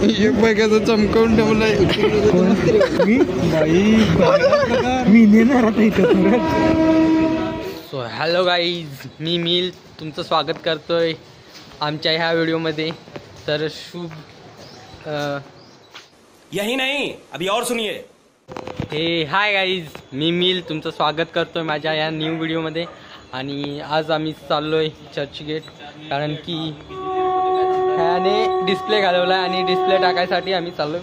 एक पैकाचं चमकवून ठेवलंय मी नेणार आता इथं. सो हॅलो गाईज, मी मिल तुमचं स्वागत करतोय आमच्या ह्या व्हिडिओमध्ये. तर शुभ यही नहीं अभी और सुनिए. हे हाय गाईज, मी मिल तुमचं स्वागत करतोय माझ्या या न्यू व्हिडिओमध्ये. आणि आज आम्ही चाललोय चर्चगेट, कारण की ह्याने डिस्प्ले घालवला आहे आणि डिस्प्ले टाकायसाठी आम्ही चाललोय.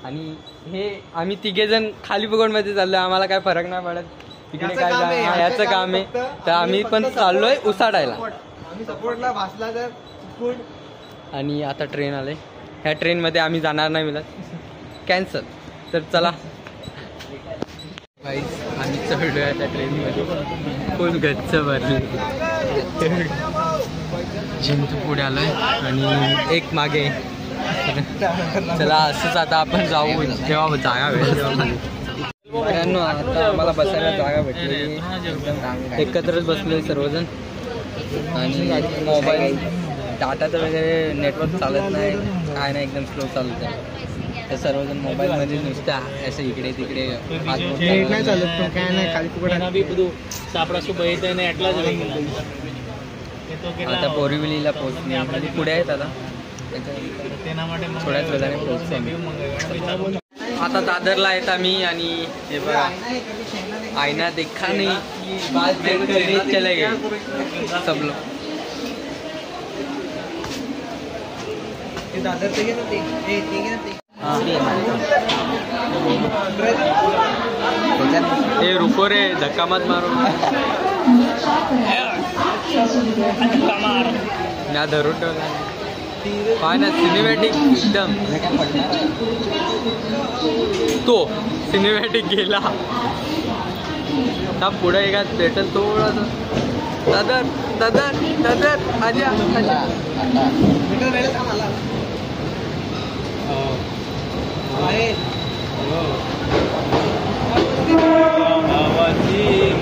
आणि हे आम्ही तिघेजण खाली पकडमध्ये चाललोय, आम्हाला काय फरक नाही पडत तिकडे काय ह्याचं काम आहे. तर आम्ही पण चाललोय उसाडायला. आणि आता ट्रेन आले, ह्या ट्रेनमध्ये आम्ही जाणार नाही मिळत, कॅन्सल. तर चला आम्ही चढलोय त्या ट्रेनमध्ये, फुल गच्च भरली. जिंतू पुढे आलोय आणि एक मागे. चला असंच आता आपण जाऊ, जेव्हा जागा भेटेल. मित्रांनो, आता आम्हाला बसायला जागा भेटली, एकत्रच बसलोय सर्वजण. आणि मोबाईल डाटाचं वगैरे नेटवर्क चालत नाही, काय नाही, एकदम स्लो चालत आहे. तर सर्वजण मोबाईलमध्ये नुसत्या असं इकडे तिकडे नाही चालत, काय नाही. खाली आता बोरिवलीला पोहोचणे पुढे आहेत, आता थोड्याच वेळाने पोहोचतो. आता दादरला येत आम्ही. आणि हे बघा, आईना देखा नाही, बात देखकर चले गए सब लोग. ए रुको रे, धक्का मत मारो. म्या धरून ठेवला पाय ना. सिनेमॅटिक एकदम, तो सिनेमॅटिक गेला. आता पुढे एका भेटल थोडंसं. दादर दादर दादर आजा आजा.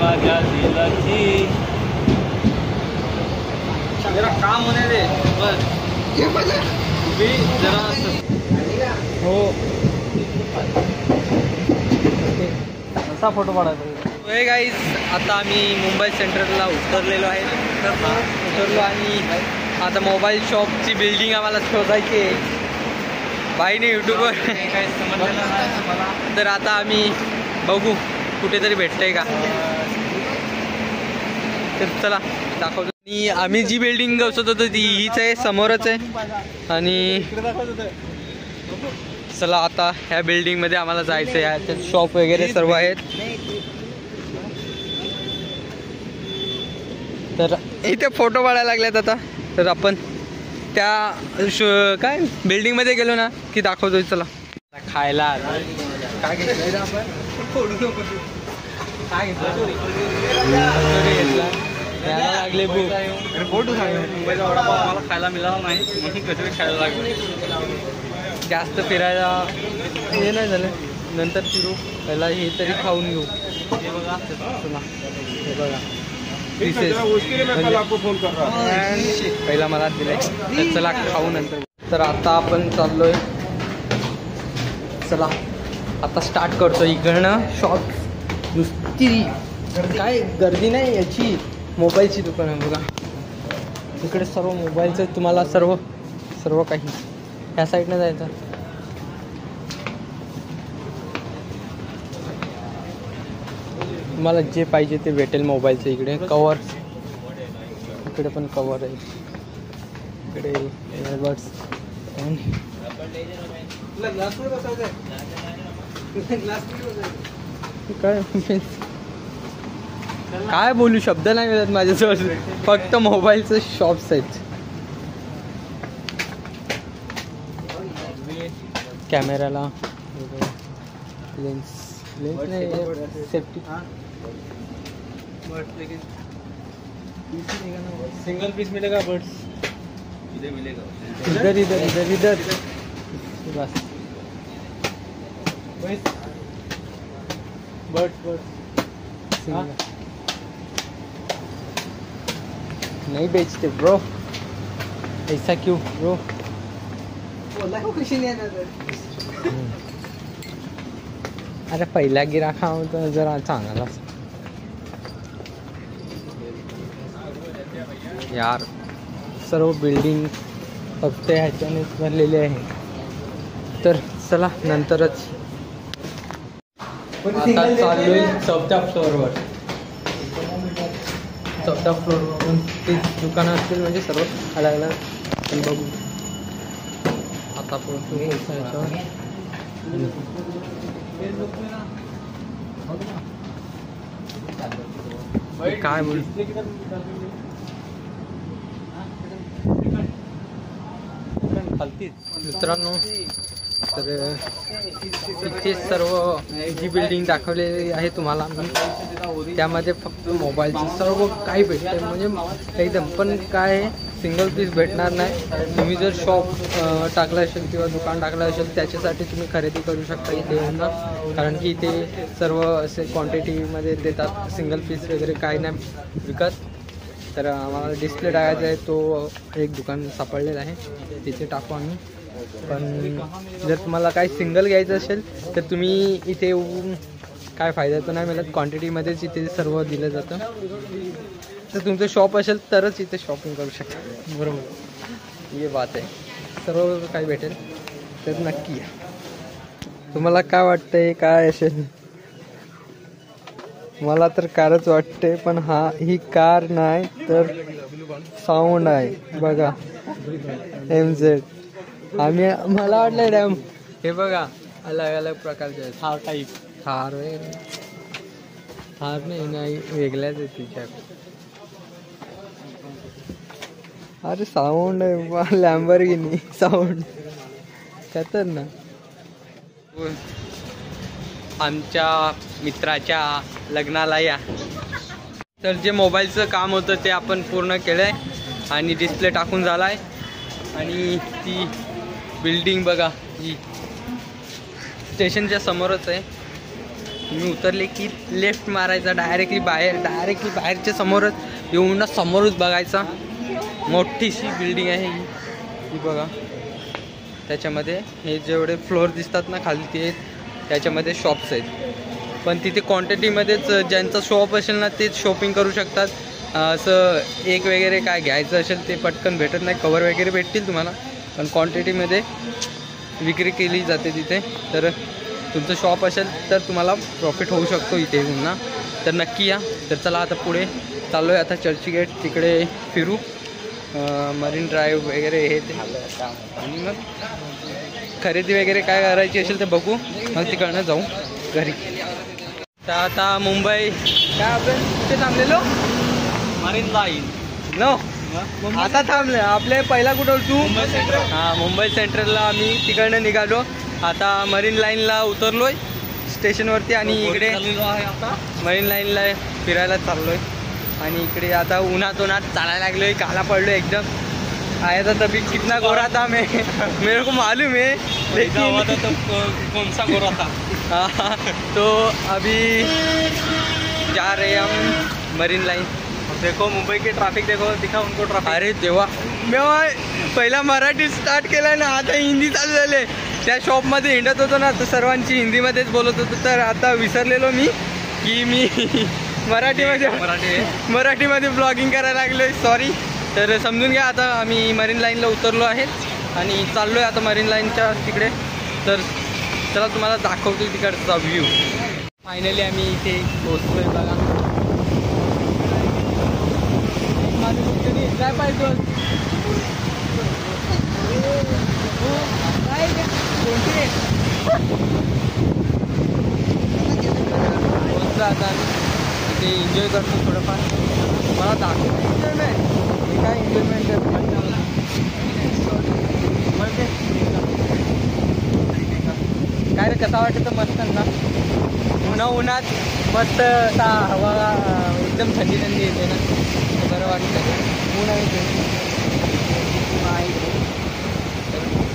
माझ्या दिलाची जरा काम होणे रे, बस जरा. हो, असा फोटो काढायचा. हे गाईज, आता आम्ही मुंबई सेंट्रलला उतरलेलो आहे. उतरलो आणि आता मोबाईल शॉपची बिल्डिंग आम्हाला शोधायची आहे. बाईने यूट्यूबवर तर आता आम्ही बघू कुठेतरी भेटतंय का. तर चला दाखवतो. आणि आम्ही जी बिल्डिंग शोधत होतो ती हीच आहे, समोरच आहे. आणि चला आता ह्या बिल्डिंगमध्ये आम्हाला जायचं आहे. ह्याच्यात शॉप वगैरे सर्व आहेत. तर इथे फोटो काढायला लागलेत आता. तर आपण त्या काय बिल्डिंगमध्ये गेलो ना की दाखवतोय. चला खायला काय घेतलं आपण, काय घेतलं लागले भूक. मला खायला मिळाला नाही म्हणून कधी खायला लागले. जास्त फिरायला हे नाही झालं, नंतर फिरू. पहिला हे तरी खाऊन घेऊ. हे बघा, चला हे बघा, पहिला मला दिलाय. तर चला खाऊ नंतर. तर आता आपण चाललोय. चला आता स्टार्ट करतो. इकडनं शॉप नुसती काय गर्दी नाही, याची मोबाईलची दुकान आहे बघा. इकडे सर्व मोबाईलचं तुम्हाला सर्व काही. ह्या साईडनं जायचं. तुम्हाला जे पाहिजे ते भेटेल मोबाईलचं. इकडे कवर, इकडे पण कवर आहे. इकडे एअरबड्स. काय बोलू, शब्द नाही मिळत माझ्याजवळ. फक्त मोबाईलचं शॉप्स आहेत. कॅमेराला लेन्स नहीं, सेफ्टी. सिंगल पीस मिलेगा बर्ड्स, इधर मिलेगा, इधर इधर इधर इधर बस. बर्ड्स नहीं बेचते ब्रो, ऐसा क्यों ब्रो. अरे पहिला गिराखा होता जरा चांगला यार. सर्व बिल्डिंग फक्त ह्याच्यानेच भरलेले आहे. तर चला नंतरच. आता चाललोय 4थ्या फ्लोअरवर. 4थ्या फ्लोअरवरून ते दुकानं असतील म्हणजे सर्व अलग अलग आपण बघू. आता पोहोचलो काय बोल. मित्रांनो तर इथे सर्व जी बिल्डिंग दाखवलेली आहे तुम्हाला त्यामध्ये फक्त मोबाईलची सर्व काही भेटते म्हणजे एकदम. पण काय सिंगल पीस भेटणार नाही. तुम्ही जर शॉप टाकलं असेल किंवा दुकान टाकलं असेल त्याच्यासाठी तुम्ही खरेदी करू शकता इथे येऊन ना. कारण की इथे सर्व असे क्वांटिटीमध्ये देतात. सिंगल पीस वगैरे काही नाही विकत. तर आम्हाला डिस्प्ले टाकायचा आहे तो एक दुकान सापडलेलं आहे तिथे टाकू आम्ही. पण जर तुम्हाला काही सिंगल घ्यायचं असेल तर तुम्ही इथे येऊन काय फायदा तर नाही मिळत. क्वांटिटीमध्येच इथे सर्व दिलं जातं. तर तुमचं शॉप असेल तरच इथे शॉपिंग करू शकता. बरोबर हे बात आहे. सर्व काही भेटेल तर नक्की या. तुम्हाला काय वाटतंय काय असेल. मला तर कारच वाटते. पण ही कार नाही तर साऊंड आहे बघा. MZ. मला वाटलं डॅम. हे बघा अलग अलग प्रकारचे आहेत. थार टाईप. थार नाही वेगळ्याच आहे तिच्या. अरे साऊंड आहे. लॅम्बोर्गिनी साऊंड खतरनाक. आमच्या मित्राच्या लग्नाला या. तर जे मोबाईलचं काम होतं ते आपण पूर्ण केलं आहे आणि डिस्प्ले टाकून झाला आहे. आणि ती बिल्डिंग बघा ही स्टेशनच्या समोरच आहे. मी उतरले की लेफ्ट मारायचा डायरेक्टली बाहेरच्या समोरच येऊन ना समोरच बघायचा. मोठीशी बिल्डिंग आहे ही बघा. त्याच्यामध्ये हे जेवढे फ्लोअर दिसतात ना खाली ते त्याच्यामध्ये शॉप्स आहेत. पण तिथे क्वांटिटीमध्येच ज्यांचा शॉप असेल ना तेच शॉपिंग करू शकतात. असं एक वगैरे काय घ्यायचं असेल ते पटकन भेटत नाही. कवर वगैरे भेटतील तुम्हाला पण क्वांटिटीमध्ये विक्री केली जाते तिथे. तर तुमचं शॉप असेल तर तुम्हाला प्रॉफिट होऊ शकतो इथे येऊन ना. तर नक्की या. तर चला आता पुढे चाललो आहे. आता चर्चगेट तिकडे फिरू. मरीन ड्राईव्ह वगैरे हे ते आणि मग खरेदी वगैरे काय करायची असेल तर बघू. मग तिकडनं जाऊ घरी. तर आता मुंबई काय आपण कुठे थांबलेलो. मरीन लाईन नो आता थांबलं. आपले पहिला कुठं तू. हां मुंबई सेंट्रलला आम्ही तिकडनं निघालो. आता मरीन लाईनला उतरलोय स्टेशनवरती आणि इकडे आता मरीन लाईनला फिरायला चाललोय. आणि इकडे आता उन्हात चालायला लागलोय. काला पडलो एकदम. आया था तभी कितना गोरा था मैं मेरे को मालूम है लेकिन कौन सा गोरा था. तो अभी जा रहे हम मरीन लाइन. देखो मुंबई के ट्रैफिक देखो दिखा उनको ट्रैफिक. अरे तेव्हा मी पहिला मराठी स्टार्ट केला ना आता हिंदी चालू झाले. त्या शॉपमध्ये हिंडत होतो ना तर सर्वांची हिंदीमध्येच बोलत होतो. तर आता विसरलेलो मी की मी मराठीमध्ये ब्लॉगिंग करायला लागलोय. सॉरी. तर समजून घ्या. आता आम्ही मरीन लाईनला उतरलो आहे आणि चाललो आहे आता मरीन लाईनच्या तिकडे. तर चला तुम्हाला दाखवतो तिकडचा व्ह्यू. फायनली आम्ही इथे पोहोचलोय बघा. काय पाहिजे पोहोचलो आता इथे. एन्जॉय करतो थोडंफार. मला दाखवतो एन्जॉयमेंट. हे काय एन्जॉयमेंट आहे काय रे. कसा वाटतं मस्त ना. उन्हात मस्त हवा एकदम थंडी येते ना. बरं वाटतं. ऊन आहे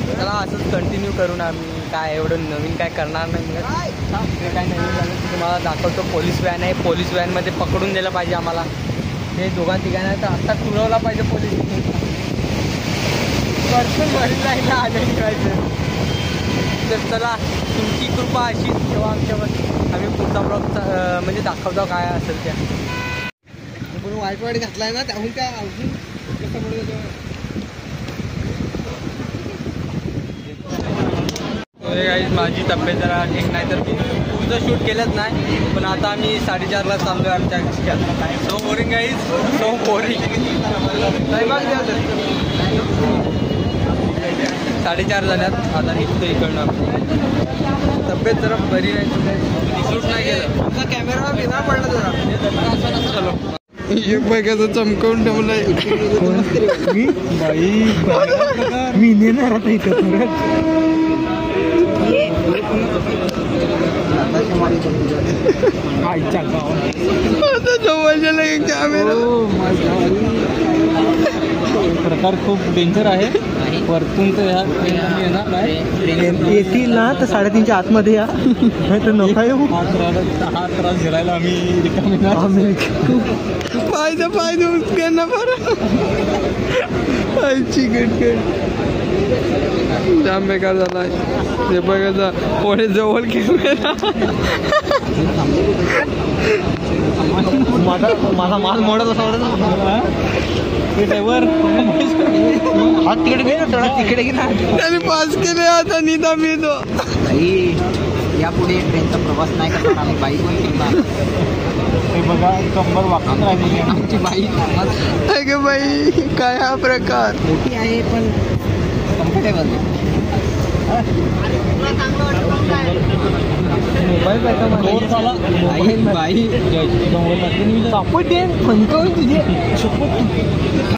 चला असंच कंटिन्यू करून आम्ही काय एवढं नवीन काय करणार नाही. तिकडे काय नवीन झालं की तुम्हाला दाखवतो. पोलीस व्हॅन आहे. पोलीस व्हॅनमध्ये पकडून दिलं पाहिजे आम्हाला. हे दोघां तिघांना तर आत्ता तुरवला पाहिजे पोलीस. वरतून भरून जायला आलं ठेवायचं. तर चला तुमची कृपा अशी ठेवा आमच्यावर, आम्ही पुढचा ब्लॉग म्हणजे दाखवतो काय असेल त्या. पण वाईट घातलाय ना त्याहून त्या अजून कसं गाईज माझी तब्येत जरा ठीक नाही तर पुढचं शूट केलंच नाही. पण आता आम्ही 4:30ला चाललो आहे आमच्या. So boring guys, so boring. 4:30 झाल्यात आता निघतो इकडनं. तब्येत जरा बरी नाही, शूट नाही केलं. तुमचा कॅमेरा बिना पडला जरा. चलो एक बघायचं चमकवून ठेवलंय मी नेणार आता इथं. प्रकार खूप डेंजर आहे. वरतून तर येणार नाही, येतील ना तर 3:30च्या आतमध्ये या, नाही तर नका येऊ. हा त्रास झेलायला आम्ही रिकामी फायदा उसक्यांना बरं जाम बेकार झाला. हे बघायचा कोणी जवळ कॅमेरा. माझा माल मोडत असा हात तिकडे घे ना, थोडा तिकडे घे ना. त्याने पास केले आता निदा मी तो यापुढे ट्रेनचा प्रवास नाही करणार आम्ही, बाईकवर फिरणार. हे बघा कंबर वाकत राहिली आमची बाईक. बाई काय हा प्रकार. मोठी आहे पण कम्फर्टेबल. मोबाईल बाई सापडते तुझे